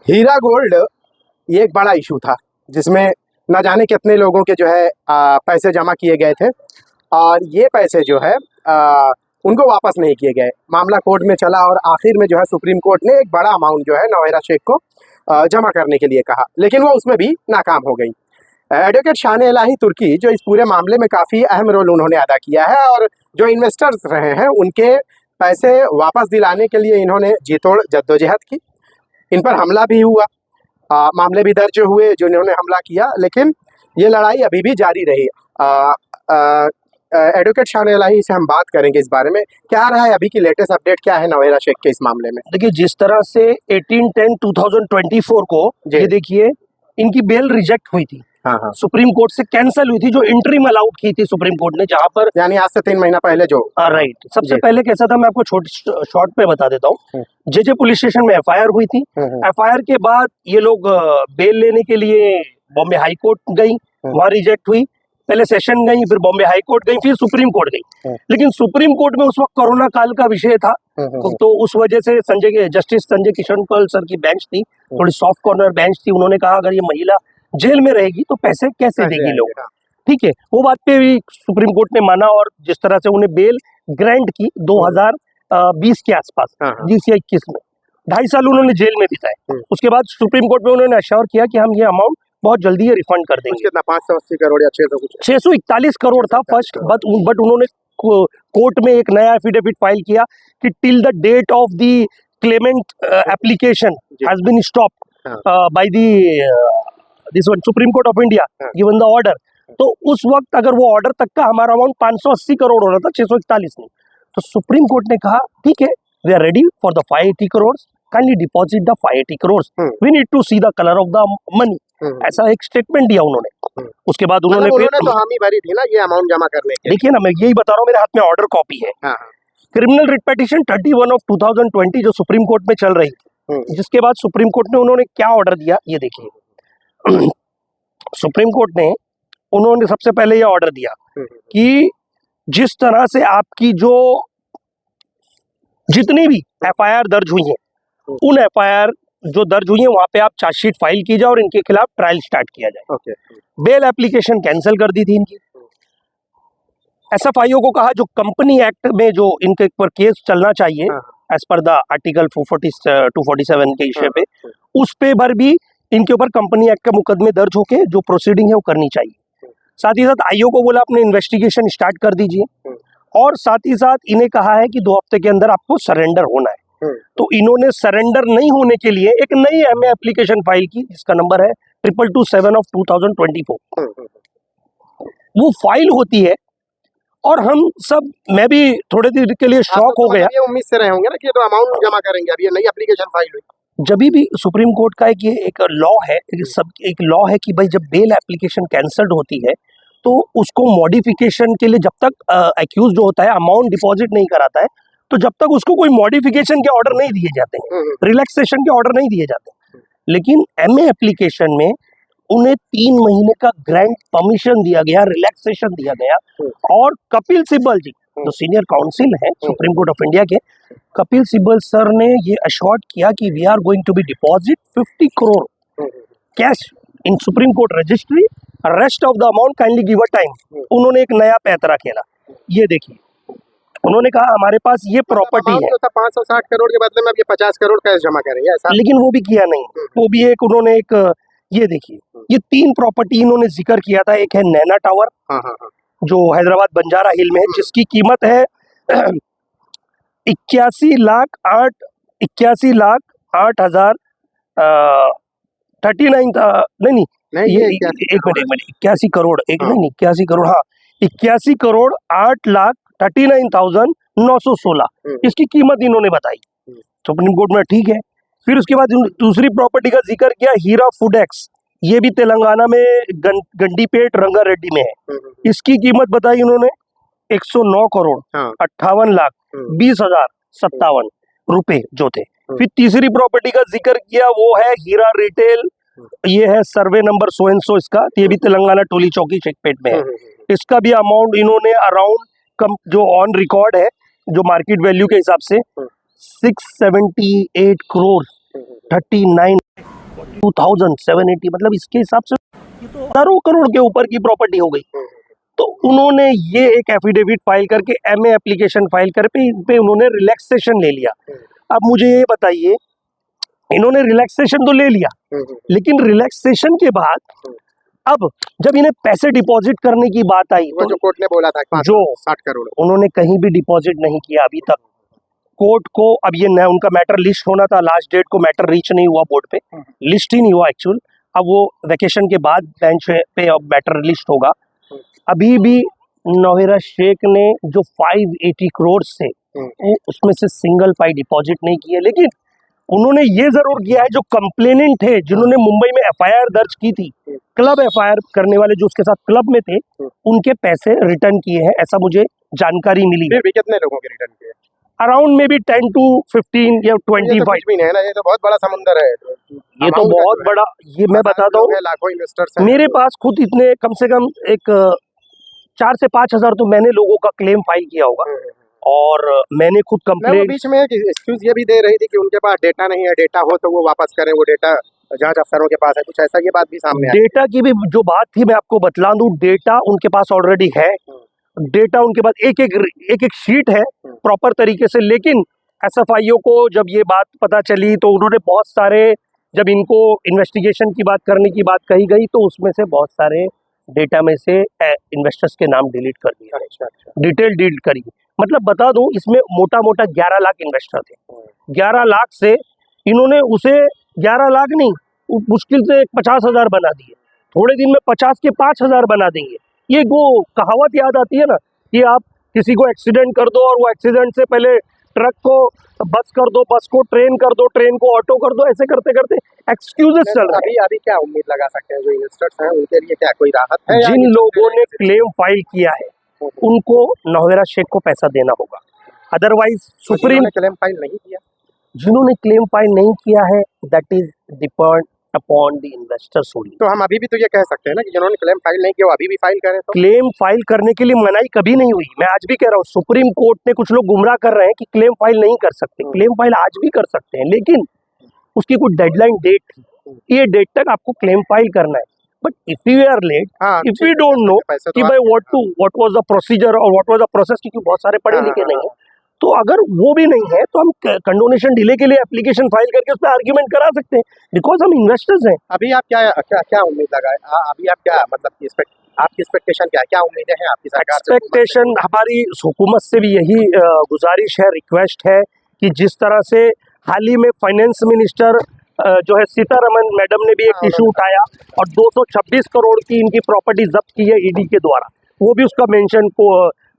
हीरा gold ये एक बड़ा इशू था जिसमें न जाने कितने लोगों के जो है पैसे जमा किए गए थे और ये पैसे जो है उनको वापस नहीं किए गए। मामला कोर्ट में चला और आखिर में जो है सुप्रीम कोर्ट ने एक बड़ा अमाउंट जो है नौहेरा शेख को जमा करने के लिए कहा, लेकिन वो उसमें भी नाकाम हो गई। एडवोकेट शान इलाही तुर्की जो इस पूरे मामले में काफ़ी अहम रोल उन्होंने अदा किया है और जो इन्वेस्टर्स रहे हैं उनके पैसे वापस दिलाने के लिए इन्होंने जी तोड़ जद्दोजहद की। इन पर हमला भी हुआ, मामले भी दर्ज हुए जो इन्होंने हमला किया, लेकिन ये लड़ाई अभी भी जारी रही। एडवोकेट शान इलाही से हम बात करेंगे इस बारे में, क्या रहा है अभी की लेटेस्ट अपडेट, क्या है नौहेरा शेख के इस मामले में। देखिए, जिस तरह से 18/10/2024 को ये देखिए इनकी बेल रिजेक्ट हुई थी, हाँ। सुप्रीम कोर्ट से कैंसिल हुई थी, जो इंटरिम अलाउड की थी सुप्रीम कोर्ट ने, जहां पर यानी आज से 3 महीना पहले जो राइट। सबसे पहले कैसा था, मैं आपको शॉर्ट पे बता देता हूँ। जे पुलिस स्टेशन में एफआईआर हुई थी। एफआईआर के बाद ये लोग बेल लेने के लिए बॉम्बे हाई कोर्ट गई, वहां रिजेक्ट हुई। पहले सेशन गई, फिर बॉम्बे हाई कोर्ट गई, फिर सुप्रीम कोर्ट गई। लेकिन सुप्रीम कोर्ट में उस वक्त कोरोना काल का विषय था, तो उस वजह से जस्टिस संजय किशन कौल सर की बेंच थी, थोड़ी सॉफ्ट कॉर्नर बेंच थी। उन्होंने कहा अगर ये महिला जेल में रहेगी तो पैसे कैसे देगी लोग, ठीक है। वो बात पे भी सुप्रीम कोर्ट ने माना और जिस तरह से उन्हें बेल ग्रांट की 2020 के आसपास, 20 या 21 में 2.5 साल उन्होंने जेल में बिताए। उसके बाद सुप्रीम कोर्ट में उन्होंने अश्योर किया कि हम ये अमाउंट बहुत जल्दी ये रिफंड कर देंगे। कितना 580 करोड़ या 641 करोड़ था फर्स्ट, बट उन्होंने कोर्ट में एक नया एफिडेविट फाइल किया कि till the date of the claimant application has been stopped by this one Supreme Court of India given the order. तो उस वक्त अगर वो ऑर्डर तक का हमारा अमाउंट 580 करोड़ हो रहा था, 641 नहीं। तो सुप्रीम कोर्ट ने कहा ठीक है, we are ready for the 580 crore, kindly deposit the 580 crore, we need to see the colour of the money. ऐसा एक स्टेटमेंट दिया उन्होंने। उसके बाद उन्होंने तो हामी भरी थी ना ये अमाउंट जमा करने के। देखिए ना, मैं यही बता रहा हूँ, मेरे हाथ में ऑर्डर कॉपी है। क्रिमिनल रिट पिटीशन 31/2020 जो सुप्रीम कोर्ट में चल रही थी, जिसके बाद सुप्रीम कोर्ट ने उन्होंने क्या ऑर्डर दिया ये देखिए। सुप्रीम कोर्ट ने उन्होंने सबसे पहले ये ऑर्डर दिया कि जिस तरह से आपकी जो जितनी भी एफआईआर दर्ज हुई है, उन एफआईआर जो दर्ज हुई है वहां पे आप चार्जशीट फाइल की जाए और इनके खिलाफ ट्रायल स्टार्ट किया जाए। बेल एप्लीकेशन कैंसिल कर दी थी इनकी। एसएफआईओ को कहा जो कंपनी एक्ट में जो इनके ऊपर केस चलना चाहिए एज पर द आर्टिकल 247 के इश्यू पे, उस पे पर भी इनके ऊपर कंपनी एक्ट का मुकदमे दर्ज होके जो प्रोसीडिंग है वो करनी चाहिए। साथ ही साथ आईओ को बोला अपने इन्वेस्टिगेशन स्टार्ट कर दीजिए और साथ ही साथ इन्हें कहा है कि 2 हफ्ते के अंदर आपको सरेंडर होना है। तो इन्होंने सरेंडर नहीं होने के लिए एक नई एमए एप्लीकेशन फाइल की जिसका नंबर है 2227/2024। वो फाइल होती है और हम सब, मैं भी थोड़े देर के लिए शॉक हो गया। ये उम्मीद से रहे होंगे ना कि ये तो अमाउंट जमा करेंगे, अभी ये नई एप्लीकेशन फाइल हुई। जब भी सुप्रीम कोर्ट का एक लॉ है, एक लॉ है कि भाई जब बेल एप्लीकेशन कैंसल्ड होती है तो उसको मॉडिफिकेशन के लिए जब तक एक्यूज जो होता है अमाउंट डिपॉजिट नहीं कराता है, तो जब तक उसको कोई मॉडिफिकेशन के ऑर्डर नहीं दिए जाते हैं, रिलैक्सेशन के ऑर्डर नहीं दिए जाते। लेकिन एमए एप्लीकेशन में उन्हें 3 महीने का ग्रांट परमिशन दिया गया, रिलैक्सेशन दिया गया। और कपिल सिब्बल जी जो सीनियर काउंसिल है सुप्रीम कोर्ट ऑफ इंडिया के, कपिल सिब्बल सर ने ये अश्योर्ड किया कि we are going to be deposit 50 crore cash in Supreme Court registry, rest of the amount kindly give a time. उन्होंने एक नया पैतरा खेला। ये देखिए, उन्होंने कहा हमारे पास ये प्रॉपर्टी है, तो 560 करोड़ के बदले में अब ये 50 करोड़ कैश जमा करेंगे ऐसा। लेकिन वो भी किया नहीं। वो भी एक उन्होंने एक, ये देखिए, ये 3 प्रॉपर्टी इन्होंने जिक्र किया था। एक है नैना टावर जो हैदराबाद बंजारा हिल में है, जिसकी कीमत है 81 लाख 8,39 ये 81 करोड़, 81 करोड़, हाँ 81 करोड़ 8,39,916 इसकी कीमत इन्होंने बताई सुप्रीम कोर्ट में, ठीक है। फिर उसके बाद दूसरी प्रॉपर्टी का जिक्र किया हीरा फूडेक्स, ये भी तेलंगाना में गंडीपेट रंगारेड्डी में है। इसकी कीमत बताई उन्होंने 109 करोड़ 58 लाख 20,057 रुपए जो थे। फिर तीसरी प्रॉपर्टी का जिक्र किया, वो है हीरा रिटेल, ये है survey number so and so इसका, ये भी तेलंगाना टोली चौकी शेखपेट में है। इसका भी अमाउंट इन्होंने अराउंड जो ऑन रिकॉर्ड है, जो मार्केट वैल्यू के हिसाब से 678 करोड़ 39 2780, मतलब इसके हिसाब से ये तो हजारों करोड़ के ऊपर की प्रॉपर्टी हो गई। तो उन्होंने ये एक एफिडेविट फाइल करके एमए एप्लीकेशन फाइल कर पे उन्होंने रिलैक्सेशन ले लिया। अब मुझे ये बताइए, इन्होंने रिलैक्सेशन तो ले लिया, लेकिन रिलैक्सेशन के बाद अब जब इन्हें पैसे डिपॉजिट करने की बात आई वो तो जो कोर्ट ने बोला था जो 60 करोड़ उन्होंने कहीं भी डिपॉजिट नहीं किया अभी तक। कोर्ट को अब ये नया उनका मैटर लिस्ट होना था, लास्ट डेट को मैटर रीच नहीं हुआ बोर्ड पे, लिस्ट ही नहीं हुआ एक्चुअल। अब वो वेकेशन के बाद बेंच पे अब मैटर लिस्ट होगा। अभी भी नौहिरा शेख ने जो 580 करोड़ से वो उसमें से सिंगल पाई डिपॉजिट नहीं किए, लेकिन उन्होंने ये जरूर किया है जो कंप्लेनेंट थे जिन्होंने मुंबई में एफआईआर दर्ज की थी, क्लब एफआईआर करने वाले जो उसके साथ क्लब में थे, उनके पैसे रिटर्न किए हैं, ऐसा मुझे जानकारी मिली। फिर भी कितने लोगों के रिटर्न किए? अराउंड में भी 10 to 15 या 25 भी नहीं है ना, ये तो बहुत बड़ा समुंदर है। ये तो बहुत बड़ा, ये मैं बताता हूँ, लाखों इन्वेस्टर्स मेरे पास खुद इतने कम से कम एक 4 से 5 हजार तो मैंने लोगों का क्लेम फाइल किया होगा, और मैंने खुद कंप्लेंट। बीच में एक्सक्यूज ये भी दे रही थी कि उनके पास डेटा नहीं है, डेटा हो तो वो वापस करें, वो डेटा जांच अफसरों के पास है, कुछ ऐसा ये बात भी सामने आई। डेटा की भी जो बात थी मैं आपको बतला दूं, डेटा उनके पास ऑलरेडी है, डेटा उनके पास एक एक शीट है प्रॉपर तरीके से, लेकिन एसएफआईओ को जब ये बात पता चली तो उन्होंने बहुत सारे, जब इनको इन्वेस्टिगेशन की बात करने की बात कही गई तो उसमें से बहुत सारे डेटा में से इन्वेस्टर्स के नाम डिलीट कर दिया। अच्छा। डिटेल डिलीट करी, मतलब बता दूं इसमें मोटा मोटा 11 लाख इन्वेस्टर थे। 11 लाख से इन्होंने उसे 11 लाख नहीं, मुश्किल से 50,000 बना दिए, थोड़े दिन में 50 के 5,000 बना देंगे। ये वो कहावत याद आती है ना कि आप किसी को एक्सीडेंट कर दो और वो एक्सीडेंट से पहले ट्रक को बस कर दो, बस को ट्रेन कर दो, ट्रेन को ऑटो कर दो, ऐसे करते करते एक्सक्यूजेस चल रहे हैं। अभी क्या उम्मीद लगा सकते हैं जो इन्वेस्टर्स हैं उनके लिए, क्या कोई राहत है? जिन लोगों ने क्लेम फाइल किया है उनको नौहिरा शेख को पैसा देना होगा, अदरवाइज सुप्रीम। क्लेम फाइल नहीं किया, जिन्होंने क्लेम फाइल नहीं किया है that is depend upon the investors only. तो हम अभी भी तो ये कह सकते हैं ना कि जिन्होंने क्लेम फाइल नहीं किया वो अभी भी फाइल करें। तो क्लेम फाइल करने के लिए मनाही कभी नहीं हुई, मैं आज भी कह रहा हूँ, सुप्रीम कोर्ट ने कुछ लोग गुमराह कर रहे हैं कि क्लेम फाइल नहीं कर सकते, क्लेम फाइल आज भी कर सकते हैं, लेकिन उसकी कुछ डेडलाइन डेट थी, ये डेट तक आपको क्लेम फाइल करना है। But if you are late, if you don't know कि भाई व्हाट वाज द प्रोसीजर और व्हाट वाज द प्रोसेस, क्योंकि बहुत सारे पढ़े लिखे नहीं है, तो अगर वो भी नहीं है तो हम कंडोनेशन डिले के लिए एप्लीकेशन फाइल करके उस पर आर्ग्यूमेंट करा सकते हैं, बिकॉज हम इन्वेस्टर्स हैं। अभी आप क्या उम्मीद लगाए? अभी आप क्या मतलब आपकी एक्सपेक्टेशन क्या उम्मीदें हैं आपकी सरकार से? एक्सपेक्टेशन हमारी हुकूमत से भी यही गुजारिश है, रिक्वेस्ट है कि जिस तरह से हाल ही में फाइनेंस मिनिस्टर जो है सीतारमन मैडम ने भी एक इशू उठाया और 226 करोड़ की इनकी प्रॉपर्टी जब्त की है ईडी के द्वारा, वो भी उसका मेंशन को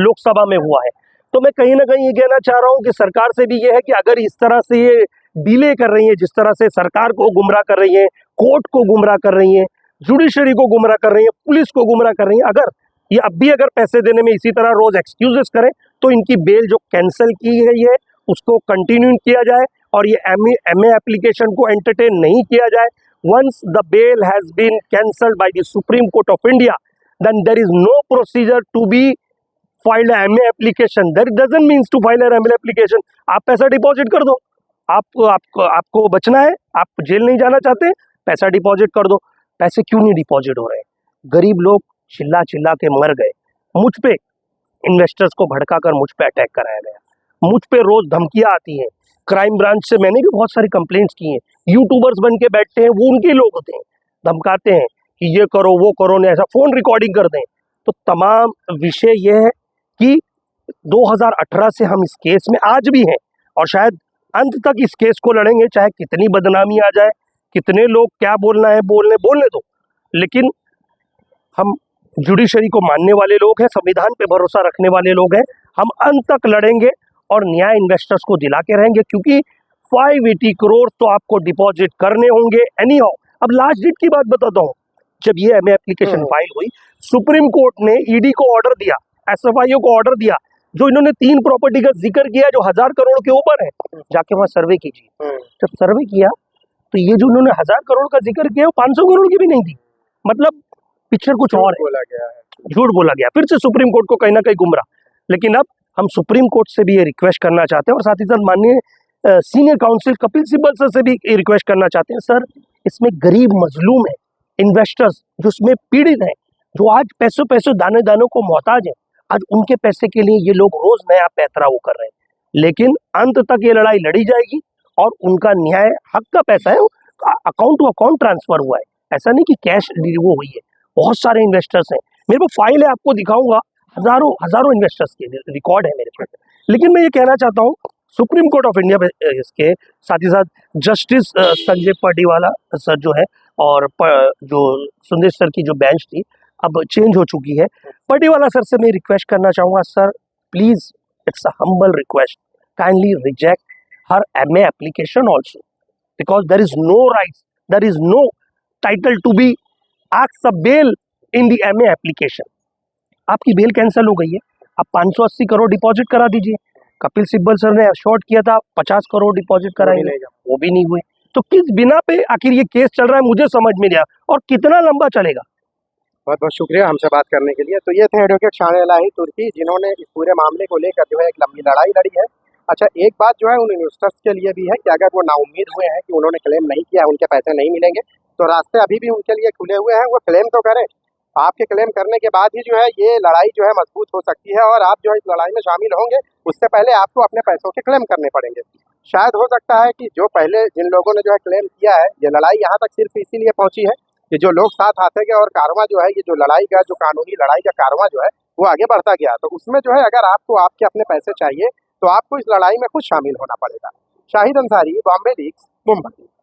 लोकसभा में हुआ है। तो मैं कहीं ना कहीं ये कहना चाह रहा हूँ कि सरकार से भी ये है कि अगर इस तरह से ये डिले कर रही है, जिस तरह से सरकार को गुमराह कर रही है, कोर्ट को गुमराह कर रही है, जुडिशरी को गुमराह कर रही है, पुलिस को गुमराह कर रही है, अगर ये अब भी अगर पैसे देने में इसी तरह रोज एक्सक्यूजेस करें तो इनकी बेल जो कैंसिल की गई है उसको कंटिन्यू किया जाए और ये एमए एप्लीकेशन को एंटरटेन नहीं किया जाए। Once the bail has been cancelled by the Supreme Court of India, then there is no procedure to be file MA application, that doesn't means to file MA application. आप पैसा deposit कर दो, आपको बचना है, आप जेल नहीं जाना चाहते, पैसा डिपॉजिट कर दो। पैसे क्यों नहीं डिपॉजिट हो रहे हैं? गरीब लोग चिल्ला चिल्ला के मर गए, मुझ पे इन्वेस्टर्स को भड़का कर मुझ पे अटैक कराया गया, मुझ पे रोज धमकियां आती हैं, क्राइम ब्रांच से मैंने भी बहुत सारी कंप्लेंट्स की हैं, यूट्यूबर्स बन के बैठते हैं, वो उनके लोग होते हैं, धमकाते हैं कि ये करो वो करो, नहीं ऐसा फोन रिकॉर्डिंग कर दें। तो तमाम विषय ये है कि 2018 से हम इस केस में आज भी हैं और शायद अंत तक इस केस को लड़ेंगे, चाहे कितनी बदनामी आ जाए, कितने लोग क्या बोलना है बोलने दो, लेकिन हम जुडिशरी को मानने वाले लोग हैं, संविधान पे भरोसा रखने वाले लोग हैं, हम अंत तक लड़ेंगे और न्याय इन्वेस्टर्स को दिला के रहेंगे, क्योंकि 580 करोड़ तो आपको डिपॉजिट करने होंगे एनी हाउ। अब लास्ट डेट की बात बताता हूँ, जब ये एमए एप्लीकेशन फाइल हुई, सुप्रीम कोर्ट ने ईडी को ऑर्डर दिया, एसएफआईओ को ऑर्डर दिया, जो इन्होंने 3 प्रॉपर्टी का जिक्र किया जो 1000 करोड़ के ऊपर है, जाके वहां सर्वे कीजिए। जब सर्वे किया तो ये जो उन्होंने 1000 करोड़ का जिक्र किया वो 500 करोड़ की भी नहीं थी, मतलब पिक्चर कुछ और बोला गया है, झूठ बोला गया, फिर से सुप्रीम कोर्ट को कहीं ना कहीं गुमराह। लेकिन अब हम सुप्रीम कोर्ट से भी ये रिक्वेस्ट करना चाहते हैं और साथ ही साथ माननीय senior council Kapil Sibal sir से भी ये रिक्वेस्ट करना चाहते हैं, सर इसमें गरीब मजलूम है, इन्वेस्टर्स जो इसमें पीड़ित हैं, जो आज पैसों पैसों दाने दानों को मोहताज है, आज उनके पैसे के लिए ये लोग रोज नया पैतरा वो कर रहे हैं। लेकिन अंत तक ये लड़ाई लड़ी जाएगी और उनका न्याय, हक का पैसा है, अकाउंट टू अकाउंट ट्रांसफर हुआ है, ऐसा नहीं कि कैश वो हुई है। बहुत सारे इन्वेस्टर्स हैं, मेरे पास फाइल है, आपको दिखाऊंगा, हजारों हजारों इन्वेस्टर्स के रिकॉर्ड है मेरे पास। लेकिन मैं ये कहना चाहता हूँ, सुप्रीम कोर्ट ऑफ इंडिया इसके साथ ही साथ जस्टिस संजय पाटीवाला सर जो है और जो सुंदर सर की जो बेंच थी अब चेंज हो चुकी है। पाटीवाला सर से मैं रिक्वेस्ट करना चाहूँगा, sir please, it's a humble request, kindly reject her MA application also, because there is no rights, there is no title to be asked a bail in the MA application. आपकी bail cancel हो गई है, आप 580 crore deposit करा दीजिए। Kapil Sibal sir ने short किया था, 50 करोड़ डिपॉजिट कराएंगे, वो भी नहीं हुए। तो किस बिना पे आखिर ये केस चल रहा है, मुझे समझ में नहीं आया, और कितना लंबा चलेगा। बहुत बहुत शुक्रिया हमसे बात करने के लिए। तो ये थे एडवोकेट शान इलाही तुर्की, जिन्होंने इस पूरे मामले को लेकर जो है एक लंबी लड़ाई लड़ी है। अच्छा, एक बात जो है उन इन्वेस्टर्स के लिए भी है कि अगर वो नाउम्मीद हुए हैं कि उन्होंने क्लेम नहीं किया, उनके पैसे नहीं मिलेंगे, तो रास्ते अभी भी उनके लिए खुले हुए हैं, वो क्लेम तो करें। आपके क्लेम करने के बाद ही जो है ये लड़ाई जो है मजबूत हो सकती है, और आप जो है इस लड़ाई में शामिल होंगे, उससे पहले आपको अपने पैसों के क्लेम करने पड़ेंगे। शायद हो सकता है कि जो पहले जिन लोगों ने जो है क्लेम किया है, ये लड़ाई यहाँ तक सिर्फ इसीलिए पहुंची है कि जो लोग साथ आते गए और कारवां जो है, ये जो लड़ाई का, जो कानूनी लड़ाई का कारवां जो है वो आगे बढ़ता गया। तो उसमें जो है अगर आपको आपके अपने पैसे चाहिए तो आपको इस लड़ाई में खुद शामिल होना पड़ेगा। शाहिद अंसारी, बॉम्बे लीक्स, मुंबई।